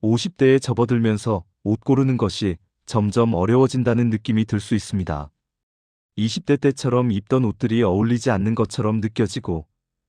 50대에 접어들면서 옷 고르는 것이 점점 어려워진다는 느낌이 들 수 있습니다. 20대 때처럼 입던 옷들이 어울리지 않는 것처럼 느껴지고,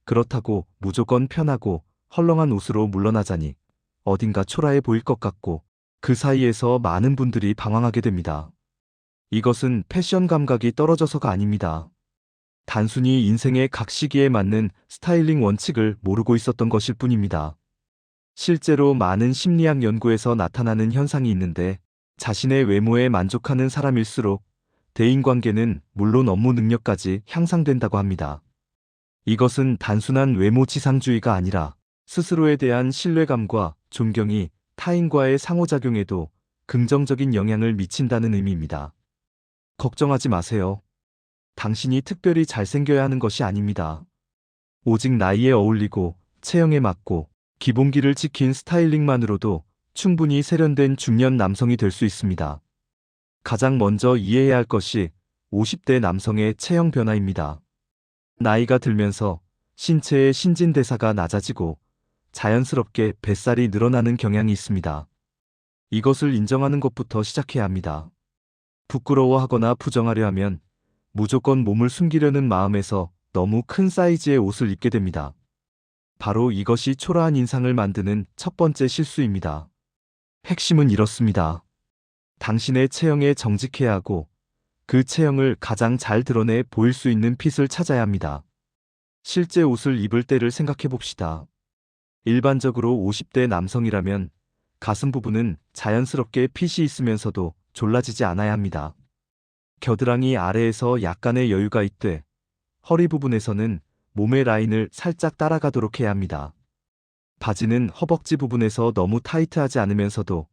그렇다고 무조건 편하고 헐렁한 옷으로 물러나자니 어딘가 초라해 보일 것 같고, 그 사이에서 많은 분들이 방황하게 됩니다. 이것은 패션 감각이 떨어져서가 아닙니다. 단순히 인생의 각 시기에 맞는 스타일링 원칙을 모르고 있었던 것일 뿐입니다. 실제로 많은 심리학 연구에서 나타나는 현상이 있는데, 자신의 외모에 만족하는 사람일수록 대인관계는 물론 업무 능력까지 향상된다고 합니다. 이것은 단순한 외모 지상주의가 아니라 스스로에 대한 신뢰감과 존경이 타인과의 상호작용에도 긍정적인 영향을 미친다는 의미입니다. 걱정하지 마세요. 당신이 특별히 잘생겨야 하는 것이 아닙니다. 오직 나이에 어울리고 체형에 맞고 기본기를 지킨 스타일링만으로도 충분히 세련된 중년 남성이 될 수 있습니다. 가장 먼저 이해해야 할 것이 50대 남성의 체형 변화입니다. 나이가 들면서 신체의 신진대사가 낮아지고 자연스럽게 뱃살이 늘어나는 경향이 있습니다. 이것을 인정하는 것부터 시작해야 합니다. 부끄러워하거나 부정하려 하면 무조건 몸을 숨기려는 마음에서 너무 큰 사이즈의 옷을 입게 됩니다. 바로 이것이 초라한 인상을 만드는 첫 번째 실수입니다. 핵심은 이렇습니다. 당신의 체형에 정직해야 하고 그 체형을 가장 잘 드러내 보일 수 있는 핏을 찾아야 합니다. 실제 옷을 입을 때를 생각해 봅시다. 일반적으로 50대 남성이라면 가슴 부분은 자연스럽게 핏이 있으면서도 졸라지지 않아야 합니다. 겨드랑이 아래에서 약간의 여유가 있되 허리 부분에서는 몸의 라인을 살짝 따라가도록 해야 합니다. 바지는 허벅지 부분에서 너무 타이트하지 않으면서도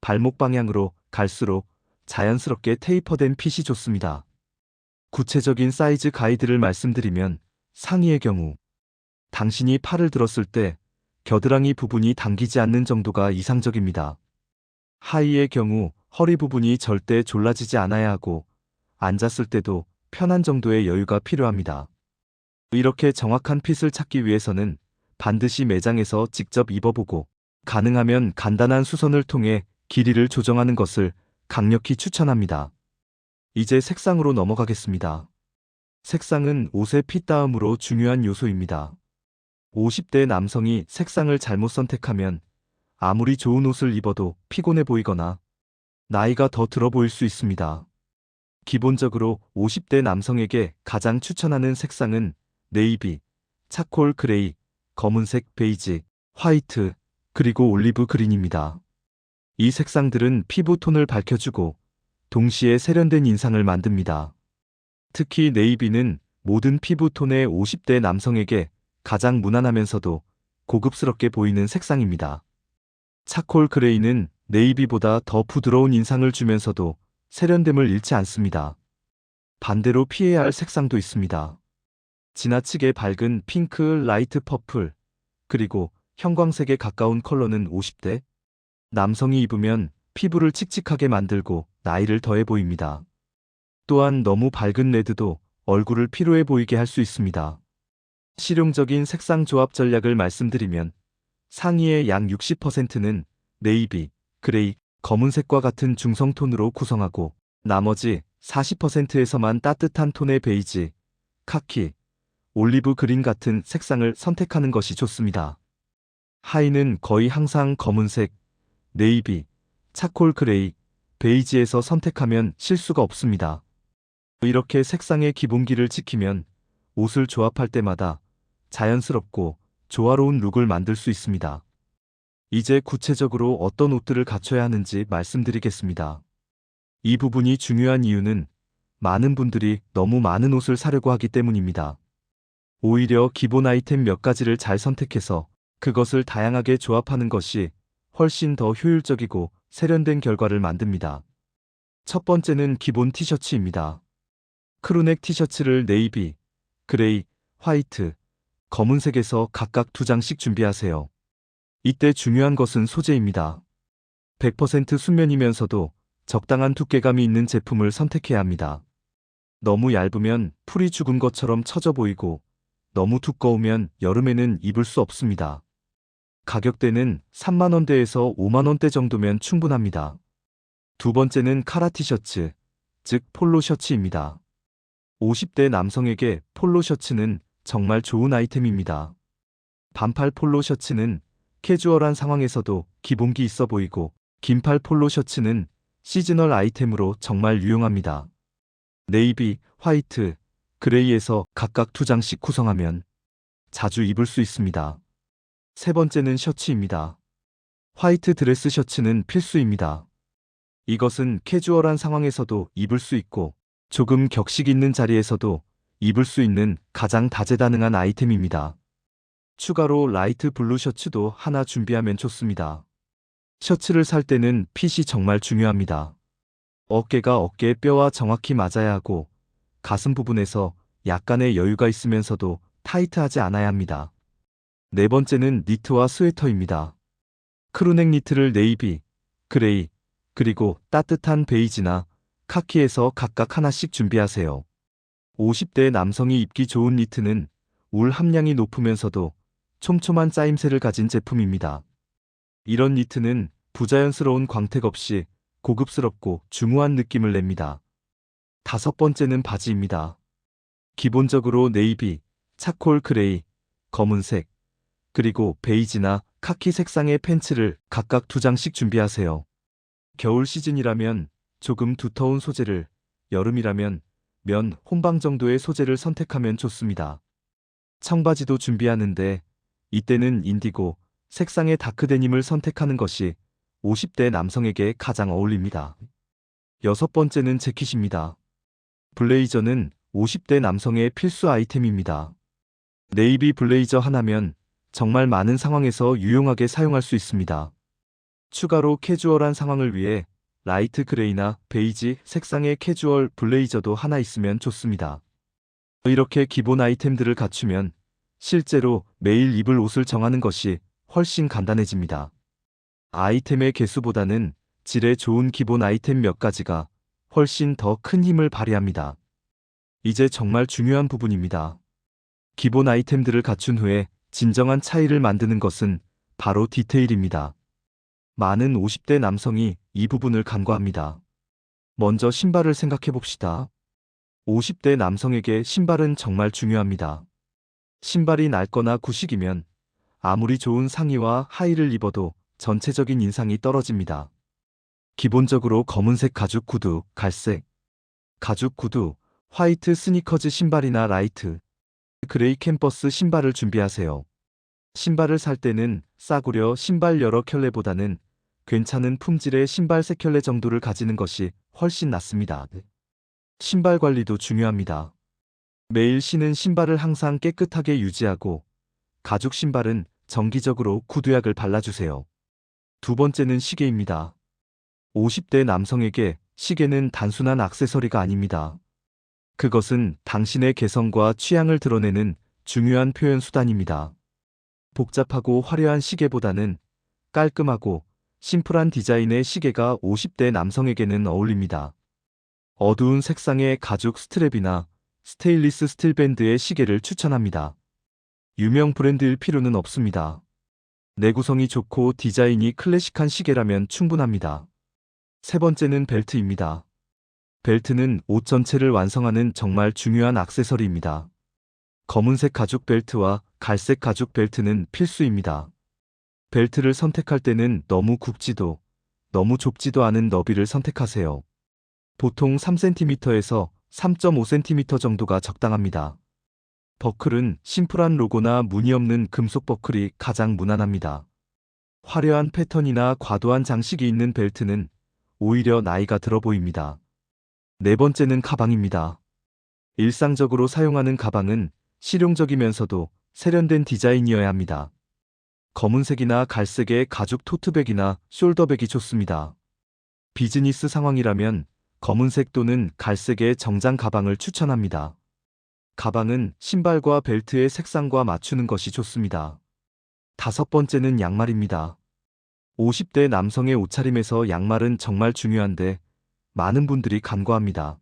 발목 방향으로 갈수록 자연스럽게 테이퍼된 핏이 좋습니다. 구체적인 사이즈 가이드를 말씀드리면, 상의의 경우 당신이 팔을 들었을 때 겨드랑이 부분이 당기지 않는 정도가 이상적입니다. 하의의 경우 허리 부분이 절대 졸라지지 않아야 하고 앉았을 때도 편한 정도의 여유가 필요합니다. 이렇게 정확한 핏을 찾기 위해서는 반드시 매장에서 직접 입어보고 가능하면 간단한 수선을 통해 길이를 조정하는 것을 강력히 추천합니다. 이제 색상으로 넘어가겠습니다. 색상은 옷의 핏 다음으로 중요한 요소입니다. 50대 남성이 색상을 잘못 선택하면 아무리 좋은 옷을 입어도 피곤해 보이거나 나이가 더 들어 보일 수 있습니다. 기본적으로 50대 남성에게 가장 추천하는 색상은 네이비, 차콜 그레이, 검은색, 베이지, 화이트, 그리고 올리브 그린입니다. 이 색상들은 피부 톤을 밝혀주고 동시에 세련된 인상을 만듭니다. 특히 네이비는 모든 피부 톤의 50대 남성에게 가장 무난하면서도 고급스럽게 보이는 색상입니다. 차콜 그레이는 네이비보다 더 부드러운 인상을 주면서도 세련됨을 잃지 않습니다. 반대로 피해야 할 색상도 있습니다. 지나치게 밝은 핑크, 라이트 퍼플, 그리고 형광색에 가까운 컬러는 50대 남성이 입으면 피부를 칙칙하게 만들고 나이를 더해 보입니다. 또한 너무 밝은 레드도 얼굴을 피로해 보이게 할 수 있습니다. 실용적인 색상 조합 전략을 말씀드리면, 상의의 약 60%는 네이비, 그레이, 검은색과 같은 중성톤으로 구성하고 나머지 40%에서만 따뜻한 톤의 베이지, 카키, 올리브 그린 같은 색상을 선택하는 것이 좋습니다. 하의는 거의 항상 검은색, 네이비, 차콜 그레이, 베이지에서 선택하면 실수가 없습니다. 이렇게 색상의 기본기를 지키면 옷을 조합할 때마다 자연스럽고 조화로운 룩을 만들 수 있습니다. 이제 구체적으로 어떤 옷들을 갖춰야 하는지 말씀드리겠습니다. 이 부분이 중요한 이유는 많은 분들이 너무 많은 옷을 사려고 하기 때문입니다. 오히려 기본 아이템 몇 가지를 잘 선택해서 그것을 다양하게 조합하는 것이 훨씬 더 효율적이고 세련된 결과를 만듭니다. 첫 번째는 기본 티셔츠입니다. 크루넥 티셔츠를 네이비, 그레이, 화이트, 검은색에서 각각 2장씩 준비하세요. 이때 중요한 것은 소재입니다. 100% 순면이면서도 적당한 두께감이 있는 제품을 선택해야 합니다. 너무 얇으면 풀이 죽은 것처럼 처져 보이고 너무 두꺼우면 여름에는 입을 수 없습니다. 가격대는 3만원대에서 5만원대 정도면 충분합니다. 두 번째는 카라 티셔츠, 즉 폴로 셔츠입니다. 50대 남성에게 폴로 셔츠는 정말 좋은 아이템입니다. 반팔 폴로 셔츠는 캐주얼한 상황에서도 기본기 있어 보이고, 긴팔 폴로 셔츠는 시즈널 아이템으로 정말 유용합니다. 네이비, 화이트, 그레이에서 각각 2장씩 구성하면 자주 입을 수 있습니다. 세 번째는 셔츠입니다. 화이트 드레스 셔츠는 필수입니다. 이것은 캐주얼한 상황에서도 입을 수 있고, 조금 격식 있는 자리에서도 입을 수 있는 가장 다재다능한 아이템입니다. 추가로 라이트 블루 셔츠도 하나 준비하면 좋습니다. 셔츠를 살 때는 핏이 정말 중요합니다. 어깨가 어깨의 뼈와 정확히 맞아야 하고, 가슴 부분에서 약간의 여유가 있으면서도 타이트하지 않아야 합니다. 네 번째는 니트와 스웨터입니다. 크루넥 니트를 네이비, 그레이, 그리고 따뜻한 베이지나 카키에서 각각 하나씩 준비하세요. 50대 남성이 입기 좋은 니트는 울 함량이 높으면서도 촘촘한 짜임새를 가진 제품입니다. 이런 니트는 부자연스러운 광택 없이 고급스럽고 중후한 느낌을 냅니다. 다섯 번째는 바지입니다. 기본적으로 네이비, 차콜 그레이, 검은색, 그리고 베이지나 카키 색상의 팬츠를 각각 2장씩 준비하세요. 겨울 시즌이라면 조금 두터운 소재를, 여름이라면 면, 혼방 정도의 소재를 선택하면 좋습니다. 청바지도 준비하는데 이때는 인디고 색상의 다크 데님을 선택하는 것이 50대 남성에게 가장 어울립니다. 여섯 번째는 재킷입니다. 블레이저는 50대 남성의 필수 아이템입니다. 네이비 블레이저 하나면 정말 많은 상황에서 유용하게 사용할 수 있습니다. 추가로 캐주얼한 상황을 위해 라이트 그레이나 베이지 색상의 캐주얼 블레이저도 하나 있으면 좋습니다. 이렇게 기본 아이템들을 갖추면 실제로 매일 입을 옷을 정하는 것이 훨씬 간단해집니다. 아이템의 개수보다는 질의 좋은 기본 아이템 몇 가지가 훨씬 더 큰 힘을 발휘합니다. 이제 정말 중요한 부분입니다. 기본 아이템들을 갖춘 후에 진정한 차이를 만드는 것은 바로 디테일입니다. 많은 50대 남성이 이 부분을 간과합니다. 먼저 신발을 생각해 봅시다. 50대 남성에게 신발은 정말 중요합니다. 신발이 낡거나 구식이면 아무리 좋은 상의와 하의를 입어도 전체적인 인상이 떨어집니다. 기본적으로 검은색 가죽 구두, 갈색 가죽 구두, 화이트 스니커즈 신발이나 라이트 그레이 캔버스 신발을 준비하세요. 신발을 살 때는 싸구려 신발 여러 켤레보다는 괜찮은 품질의 신발 3켤레 정도를 가지는 것이 훨씬 낫습니다. 신발 관리도 중요합니다. 매일 신은 신발을 항상 깨끗하게 유지하고, 가죽 신발은 정기적으로 구두약을 발라주세요. 두 번째는 시계입니다. 50대 남성에게 시계는 단순한 액세서리가 아닙니다. 그것은 당신의 개성과 취향을 드러내는 중요한 표현 수단입니다. 복잡하고 화려한 시계보다는 깔끔하고 심플한 디자인의 시계가 50대 남성에게는 어울립니다. 어두운 색상의 가죽 스트랩이나 스테인리스 스틸 밴드의 시계를 추천합니다. 유명 브랜드일 필요는 없습니다. 내구성이 좋고 디자인이 클래식한 시계라면 충분합니다. 세 번째는 벨트입니다. 벨트는 옷 전체를 완성하는 정말 중요한 액세서리입니다. 검은색 가죽 벨트와 갈색 가죽 벨트는 필수입니다. 벨트를 선택할 때는 너무 굵지도 너무 좁지도 않은 너비를 선택하세요. 보통 3cm에서 3.5cm 정도가 적당합니다. 버클은 심플한 로고나 무늬 없는 금속 버클이 가장 무난합니다. 화려한 패턴이나 과도한 장식이 있는 벨트는 오히려 나이가 들어 보입니다. 네 번째는 가방입니다. 일상적으로 사용하는 가방은 실용적이면서도 세련된 디자인이어야 합니다. 검은색이나 갈색의 가죽 토트백이나 숄더백이 좋습니다. 비즈니스 상황이라면 검은색 또는 갈색의 정장 가방을 추천합니다. 가방은 신발과 벨트의 색상과 맞추는 것이 좋습니다. 다섯 번째는 양말입니다. 50대 남성의 옷차림에서 양말은 정말 중요한데 많은 분들이 간과합니다.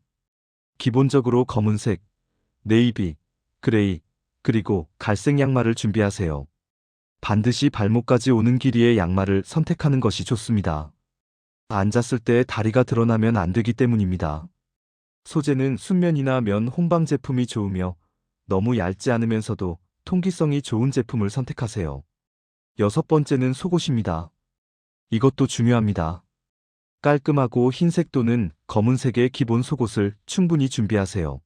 기본적으로 검은색, 네이비, 그레이, 그리고 갈색 양말을 준비하세요. 반드시 발목까지 오는 길이의 양말을 선택하는 것이 좋습니다. 앉았을 때 다리가 드러나면 안 되기 때문입니다. 소재는 순면이나 면 혼방 제품이 좋으며 너무 얇지 않으면서도 통기성이 좋은 제품을 선택하세요. 여섯 번째는 속옷입니다. 이것도 중요합니다. 깔끔하고 흰색 또는 검은색의 기본 속옷을 충분히 준비하세요.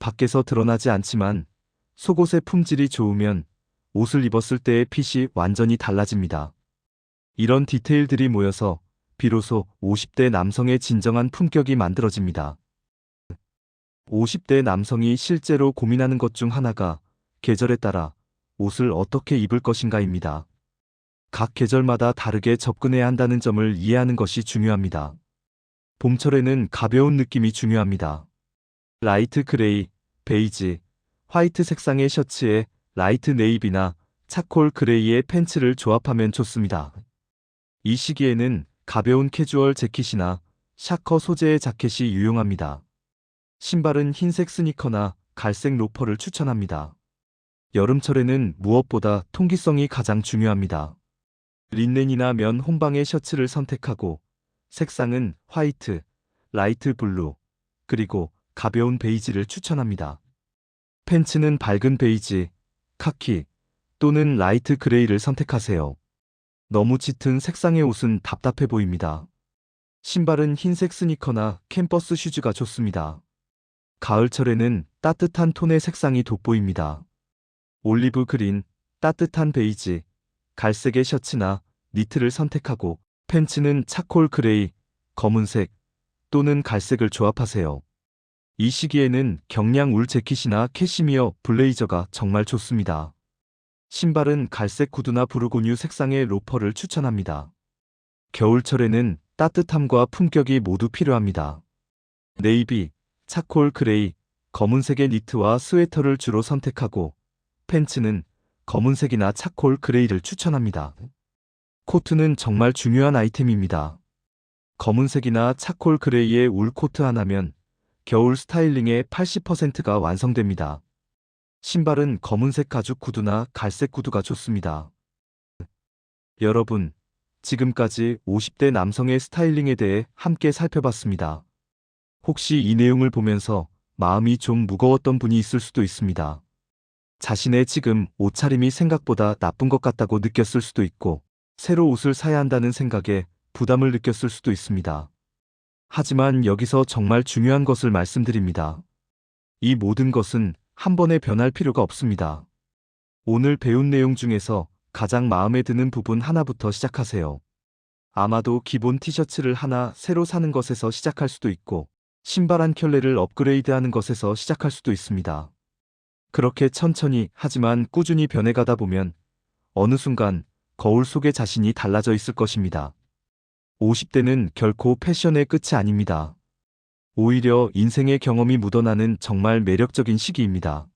밖에서 드러나지 않지만 속옷의 품질이 좋으면 옷을 입었을 때의 핏이 완전히 달라집니다. 이런 디테일들이 모여서 비로소 50대 남성의 진정한 품격이 만들어집니다. 50대 남성이 실제로 고민하는 것 중 하나가 계절에 따라 옷을 어떻게 입을 것인가입니다. 각 계절마다 다르게 접근해야 한다는 점을 이해하는 것이 중요합니다. 봄철에는 가벼운 느낌이 중요합니다. 라이트 그레이, 베이지, 화이트 색상의 셔츠에 라이트 네이비나 차콜 그레이의 팬츠를 조합하면 좋습니다. 이 시기에는 가벼운 캐주얼 재킷이나 샤커 소재의 자켓이 유용합니다. 신발은 흰색 스니커나 갈색 로퍼를 추천합니다. 여름철에는 무엇보다 통기성이 가장 중요합니다. 린넨이나 면 혼방의 셔츠를 선택하고 색상은 화이트, 라이트 블루, 그리고 가벼운 베이지를 추천합니다. 팬츠는 밝은 베이지, 카키 또는 라이트 그레이를 선택하세요. 너무 짙은 색상의 옷은 답답해 보입니다. 신발은 흰색 스니커나 캠퍼스 슈즈가 좋습니다. 가을철에는 따뜻한 톤의 색상이 돋보입니다. 올리브 그린, 따뜻한 베이지, 갈색의 셔츠나 니트를 선택하고 팬츠는 차콜 그레이, 검은색 또는 갈색을 조합하세요. 이 시기에는 경량 울 재킷이나 캐시미어 블레이저가 정말 좋습니다. 신발은 갈색 구두나 부르고뉴 색상의 로퍼를 추천합니다. 겨울철에는 따뜻함과 품격이 모두 필요합니다. 네이비, 차콜 그레이, 검은색의 니트와 스웨터를 주로 선택하고 팬츠는 검은색이나 차콜 그레이를 추천합니다. 코트는 정말 중요한 아이템입니다. 검은색이나 차콜 그레이의 울 코트 하나면 겨울 스타일링의 80%가 완성됩니다. 신발은 검은색 가죽 구두나 갈색 구두가 좋습니다. 여러분, 지금까지 50대 남성의 스타일링에 대해 함께 살펴봤습니다. 혹시 이 내용을 보면서 마음이 좀 무거웠던 분이 있을 수도 있습니다. 자신의 지금 옷차림이 생각보다 나쁜 것 같다고 느꼈을 수도 있고, 새로 옷을 사야 한다는 생각에 부담을 느꼈을 수도 있습니다. 하지만 여기서 정말 중요한 것을 말씀드립니다. 이 모든 것은 한 번에 변할 필요가 없습니다. 오늘 배운 내용 중에서 가장 마음에 드는 부분 하나부터 시작하세요. 아마도 기본 티셔츠를 하나 새로 사는 것에서 시작할 수도 있고, 신발 한 켤레를 업그레이드하는 것에서 시작할 수도 있습니다. 그렇게 천천히 하지만 꾸준히 변해가다 보면 어느 순간 거울 속의 자신이 달라져 있을 것입니다. 50대는 결코 패션의 끝이 아닙니다. 오히려 인생의 경험이 묻어나는 정말 매력적인 시기입니다.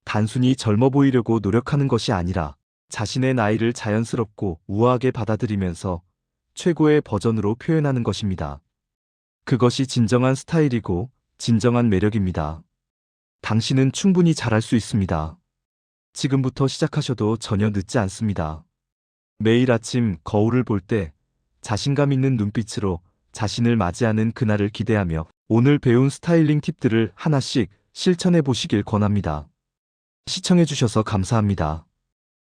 단순히 젊어 보이려고 노력하는 것이 아니라 자신의 나이를 자연스럽고 우아하게 받아들이면서 최고의 버전으로 표현하는 것입니다. 그것이 진정한 스타일이고 진정한 매력입니다. 당신은 충분히 잘할 수 있습니다. 지금부터 시작하셔도 전혀 늦지 않습니다. 매일 아침 거울을 볼 때 자신감 있는 눈빛으로 자신을 맞이하는 그날을 기대하며 오늘 배운 스타일링 팁들을 하나씩 실천해 보시길 권합니다. 시청해 주셔서 감사합니다.